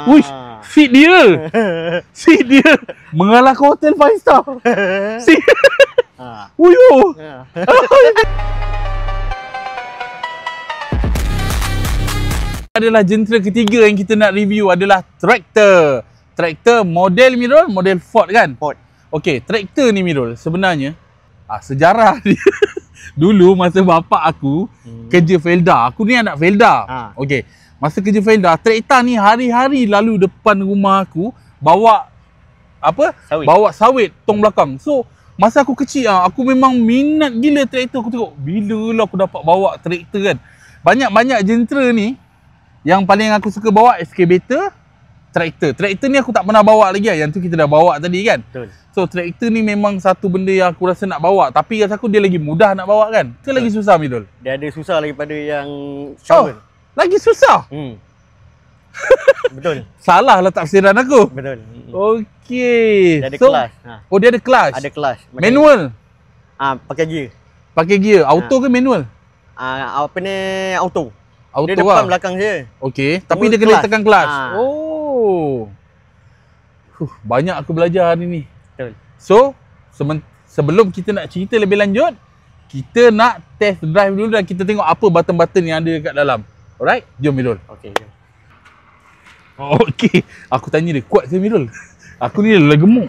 Uish, seat dia. Seat dia mengalahkan hotel 5 star. Seat. Uyuh. Adalah jentera ketiga yang kita nak review adalah traktor. Traktor model Mirul, model Ford kan? Ford. Okey, traktor ni Mirul sebenarnya sejarah dia. Dulu masa bapak aku kerja Felda. Aku ni anak Felda. Okey. Masa kerja Felda, traktor ni hari-hari lalu depan rumah aku bawa apa? Sawit. Bawa sawit tong belakang. So, masa aku kecil aku memang minat gila traktor. Aku tengok bila lah aku dapat bawa traktor kan. Banyak-banyak jentera ni yang paling aku suka bawa excavator, traktor. Traktor ni aku tak pernah bawa lagi yang tu kita dah bawa tadi kan. Betul. So traktor ni memang satu benda yang aku rasa nak bawa, tapi rasa aku dia lagi mudah nak bawa kan. Ke lagi susah Midul? Dia ada susah daripada yang shovel. Lagi susah? Betul. Salah lah tafsiran aku. Betul. Okey. Dia ada clutch. Oh dia ada clutch? Ada clutch. Manual? Pakai gear. Pakai gear. Auto ke manual? Apa ni, auto. Auto dia depan belakang je. Okey. Tapi dia kena tekan clutch. Oh. Banyak aku belajar hari ni. Betul. So, sebelum kita nak cerita lebih lanjut, kita nak test drive dulu dan kita tengok apa button-button yang ada kat dalam. Alright? Jom Mirul. Okey, jom. Okey. Aku tanya dia, kuat ke Mirul? Aku ni dah gemuk.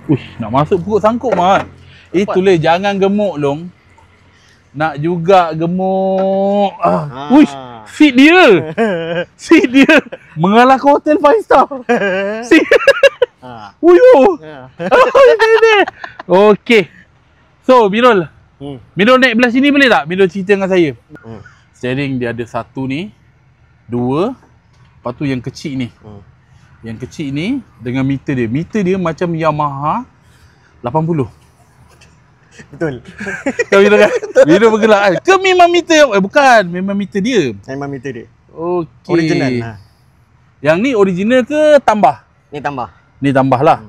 Uish, nak masuk perut sangkut mat. Itulah, jangan gemuk long. Nak juga gemuk. Uish, seat dia. Seat dia mengalahkan hotel 5 star. Seat. Uyuh. Okey. So, Mirul. Mirul naik belah sini boleh tak? Mirul cerita dengan saya. Steering dia ada satu ni, dua. Lepas tu yang kecil ni. Yang kecil ni dengan meter dia. Meter dia macam Yamaha 80. Betul. Kau Mirul kan? Mirul bergelak kan? Ke memang meter? Bukan. Memang meter dia. Memang meter dia. Okey. Original. Yang ni original ke tambah? Ni tambah. Ni tambah lah.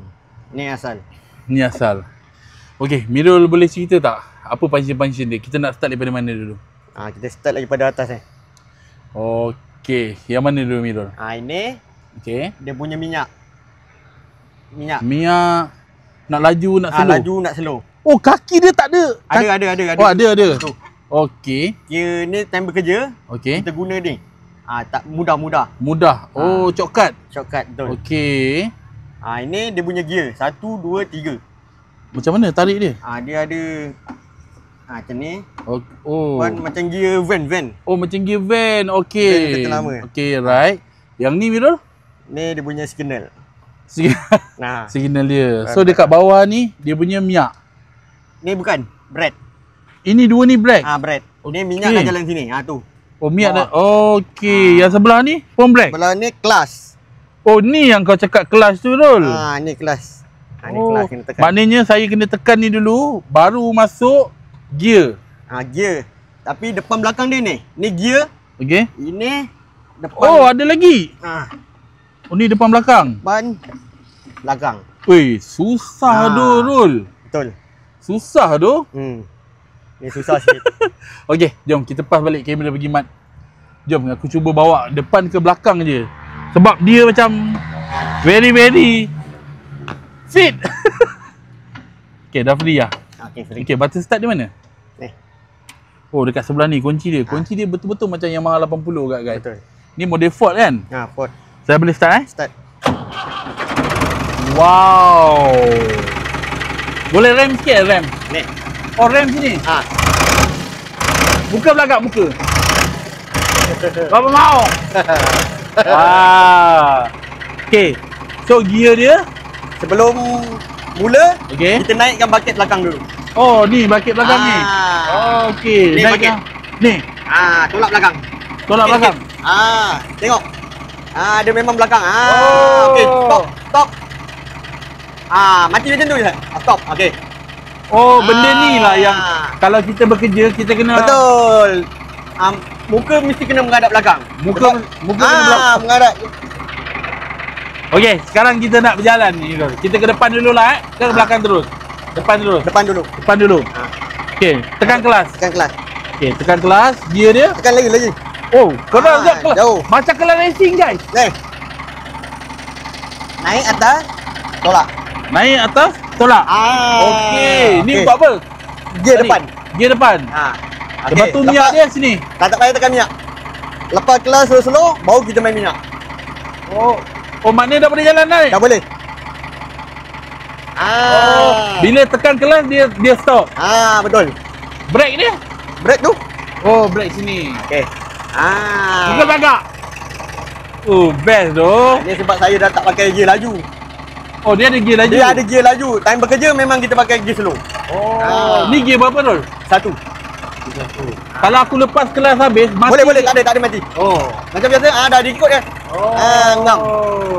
Ni asal. Ni asal. Okey, Mirul boleh cerita tak? Apa function-function dia? Kita nak start daripada mana dulu? Kita start lagi pada atas ni. Okey, yang mana dulu Mirul? Ini okey. dia punya minyak. Minyak nak laju nak slow. Laju nak slow. Oh, kaki dia tak ada. Ada. Oh, ada. Okey. Dia ni time bekerja, okey. kita guna ni. Tak mudah. Oh, shortcut. Shortcut, betul. Okey. Ini dia punya gear. 1, 2, 3. Macam mana tarik dia? Dia ada macam ni. Oh. Macam gear van. Oh, macam gear van. Okey. Van kereta lama. Okey, right. Yang ni Mirul? Ni dia punya signal. Signal dia. So dekat bawah ni dia punya minyak. Ni bukan, brake. Ini dua ni brake. Brake. Ni minyak dah jalan sini. Tu. Oh, minyak dah. Okey. Yang sebelah ni pun brake. Sebelah ni clutch. Oh, ni yang kau cakap clutch tu Mirul. Ni clutch. Ni clutch kena tekan. Maknanya saya kena tekan ni dulu baru masuk gear. Gear. Tapi depan belakang dia ni. Ni gear. Okey. Ini depan. Oh, ada lagi. Oh, ni depan belakang. Depan belakang. Weh, susah Rul. Betul. Susah tu. Ni susah sikit. Okey, jom kita pas balik kamera pergi mat. Jom aku cuba bawa depan ke belakang je. Sebab dia macam very fit. Okey, dah free lah. Okey, button start di mana? Ni. Oh, dekat sebelah ni kunci dia. Kunci dia betul-betul macam Yamaha 80 kat guys. Betul. Ni model Ford kan? Ford. Saya boleh start Start. Wow. Boleh rem sikit rem? Ni. Oh, rem sini? Buka belakang, buka. Berapa mau? Okey. So gear dia sebelum mula, kita naikkan bucket belakang dulu. Oh, ni bucket belakang ni. Okey, ni bucket. Ni. Tolak belakang. Tolak belakang. Tengok. Dia memang belakang. Okey, stop. Mati macam tu je. Stop. Okey. Oh, benda ni lah yang kalau kita bekerja kita kena. Betul. Muka mesti kena menghadap belakang. Muka kena belakang. Menghadap. Okey, sekarang kita nak berjalan ni. Kita ke depan dulu lah ke belakang terus? Depan dulu. Okey, tekan kelas. Tekan kelas. Okey, tekan kelas. Gear dia. Tekan lagi. Oh, kalau agak jauh. macam kelas racing guys. Naik atas, tolak. Naik atas, tolak. Okey, ni buat apa? Gear Tadi, depan. Gear depan. Lepas tu minyak dia sini. Tak payah tekan minyak. Lepas kelas slow-slow, baru kita main minyak. Oh, maknanya dah boleh jalan naik. Dah boleh. Bila tekan kelas dia stop. Betul. Brake dia? Brake tu. Oh, brake sini. Okey. Bukan bagak. Oh, best tu. Ni sebab saya dah tak pakai gear laju. Oh, dia ada gear laju. Dia ada gear laju. Time bekerja memang kita pakai gear slow. Ni gear berapa Rol? 1. Kalau aku lepas kelas habis, mati. Boleh, tak ada mati. Macam biasa, dah diikut dia. Ngam.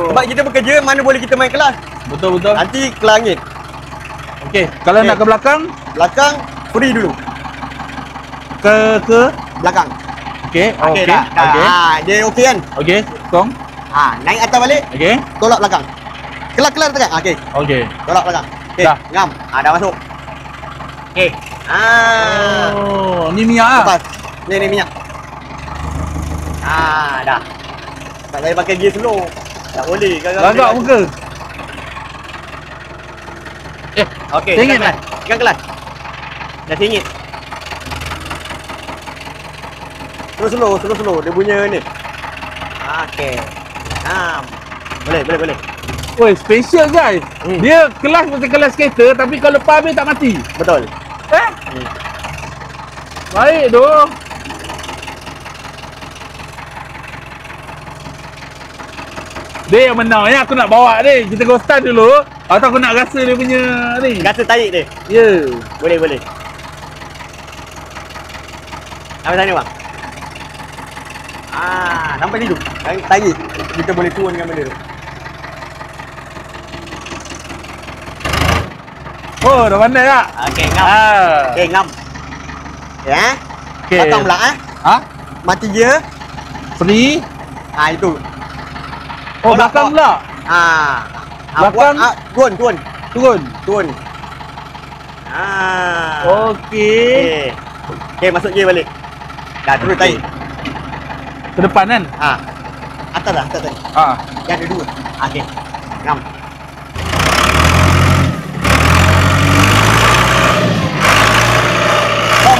Sebab kita bekerja, mana boleh kita main kelas. Betul. Nanti ke langit. Okey, kalau nak ke belakang, free dulu. ke Belakang. okey. Dah. Dia okey kan? Okey, kong. Naik atas balik, Okey. tolak belakang. Kelas tekan. Okey. Tolak belakang. Dah. Ngam. Dah masuk. Okey. Ni minyak ah. Lepas. Ni minyak. Dah. Tak saya pakai gear slow. Tak boleh. Lagak muka. Okey. Sengit Tekan kelas. Dah sengit. Slow. Dia punya ni. Okey. Boleh. Oi, special guys. Dia kelas macam kelas kereta tapi kalau lepas habis tak mati. Betul. Baik tu. Dia yang menang ya, aku nak bawa dia. Kita go stand dulu. Atau aku nak rasa dia punya ni. Rasa tarik dia. Ya. Boleh. Sampai sana bang. Sampai situ. Tarik. Kita boleh turun dengan benda tu. Oh, dah pandai tak? Okey, ngam. Ngam. Ya. Okey. Potong pula Mati gear. Free. Itu. Oh, belakang pula. Belakang. Turun. Okey. Okey, masuk gear balik. Dah terus tarik. Ke depan kan? Atas tadi. Yang ada 2. Okey. Ngam.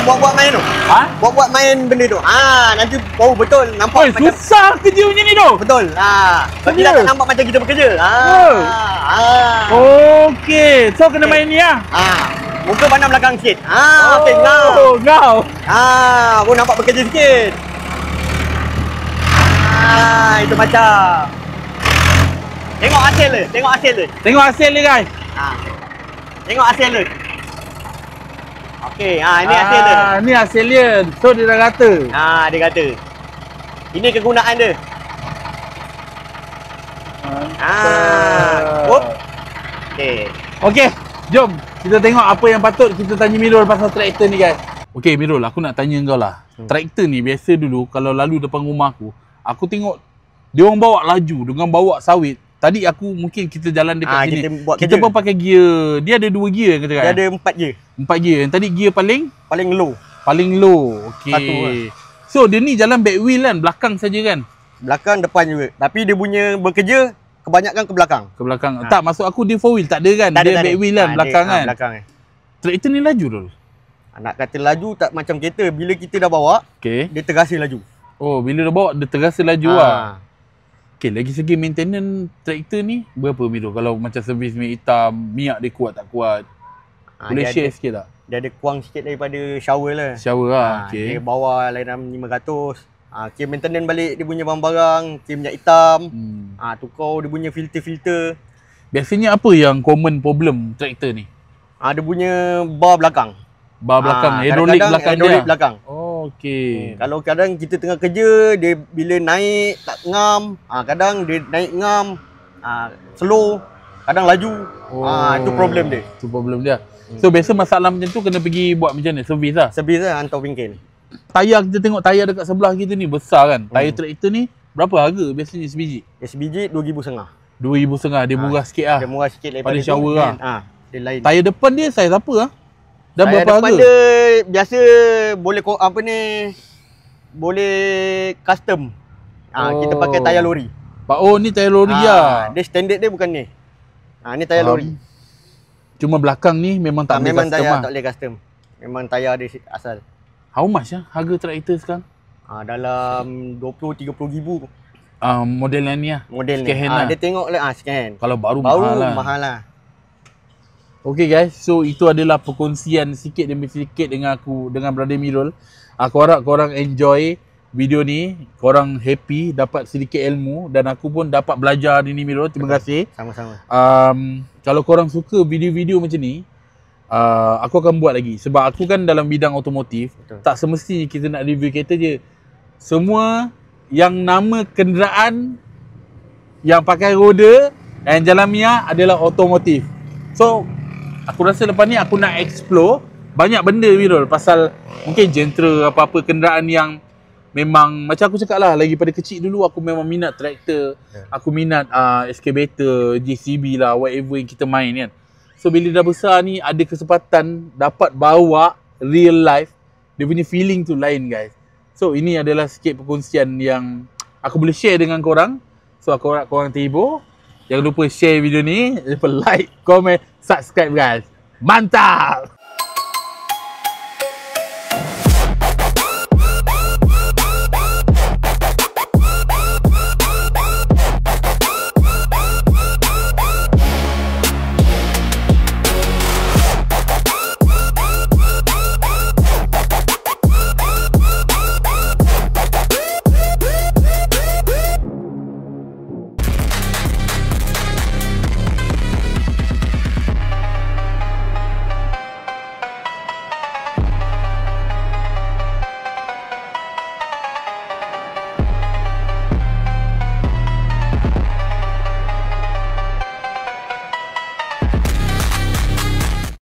Buat main tu. Buat main benda tu. Nanti bau betul nampak macam susah kerja macam ni tu. Betul. Bagi tak nampak macam kita bekerja. Okey, so kena main ni ah. Muka pandang belakang sikit. Okey, ngau. Pun nampak bekerja sikit. Itu macam. Tengok hasil dia. Tengok hasil dia guys. Tengok hasil dia. Okey, ini hasil dia. Ni hasil dia. So dia dah kata. Dia kata. Ini kegunaan dia. Okey, jom kita tengok apa yang patut kita tanya Mirul pasal traktor ni guys. Okey Mirul, aku nak tanya kau lah. Traktor ni biasa dulu kalau lalu depan rumah aku tengok dia orang bawa laju dengan bawa sawit. Tadi aku mungkin kita jalan dekat sini. Kita pun pakai gear. Dia ada 2 gear kata kan? Dia ada 4 gear. 4 gear. Yang tadi gear paling low. Okey. So dia ni jalan back wheel kan, belakang saja kan? Belakang, depan juga. Tapi dia punya bekerja kebanyakan ke belakang. Tak, maksud aku dia 4 wheel tak ada kan? Dia back wheel kan, belakang kan? Belakang. Traktor ni laju dulu. Nak kata laju tak macam kereta. Bila kita dah bawa, dia terasa laju. Oh, bila dah bawa dia terasa laju lah. Okey, lagi segi maintenance traktor ni berapa Mirul? Kalau macam servis minyak hitam, minyak dia kuat tak kuat? Boleh share sikit tak? Dia ada kurang sikit daripada shower lah. Okey. Dia bawa dalam 500. Okey, maintenance balik dia punya barang-barang, okey minyak hitam. Tukar dia punya filter-filter. Biasanya apa yang common problem traktor ni? Dia punya bar belakang. Hidrolik belakang. Okey. Kalau kadang kita tengah kerja, dia bila naik tak ngam. Kadang dia naik ngam, slow, kadang laju. Itu problem dia. So biasa masalah macam tu kena pergi buat macam mana? Servis lah. Hantar bengkel. Tayar kita tengok tayar dekat sebelah kita ni besar kan. Tayar traktor ni berapa harga biasanya sebiji? SBJ 2,500. 2,500. Dia murah sikit lah. Dia murah sikit daripada shower lah. Dia lain. Tayar depan dia saiz apa lah? Dan Tayar berapa depan harga? dia biasa boleh boleh custom. Kita pakai tayar lori. Oh, ni tayar lori lah. Dia standard dia bukan ni. Ni tayar lori. Cuma belakang ni memang tak boleh memang custom tayar lah. tak boleh custom. Memang tayar dia asal. How much ya harga traktor sekarang? Dalam 20-30 ribu. Model yang ni lah. Model second ni. hand lah. Dia tengok lah second hand. Kalau baru mahal lah. Okay guys, so itu adalah perkongsian sikit demi sikit dengan aku, dengan Brother Mirul. Aku harap korang enjoy video ni, korang happy, dapat sedikit ilmu dan aku pun dapat belajar hari ni Mirul. Terima kasih. Sama-sama. Kalau korang suka video-video macam ni, aku akan buat lagi. Sebab aku kan dalam bidang otomotif. Betul. Tak semestinya kita nak review kereta je. Semua yang nama kenderaan yang pakai roda dan jalan mia adalah otomotif. So aku rasa lepas ni aku nak explore banyak benda Mirul, pasal mungkin jentera apa-apa kenderaan yang memang macam aku cakap lah, lagi pada kecil dulu aku memang minat traktor, aku minat excavator, JCB lah, whatever yang kita main kan. So bila dah besar ni ada kesempatan dapat bawa real life, dia punya feeling tu lain guys. So ini adalah sikit perkongsian yang aku boleh share dengan korang. So aku harap korang terhibur. Jangan lupa share video ni, jangan lupa like, komen, subscribe guys. Mantap!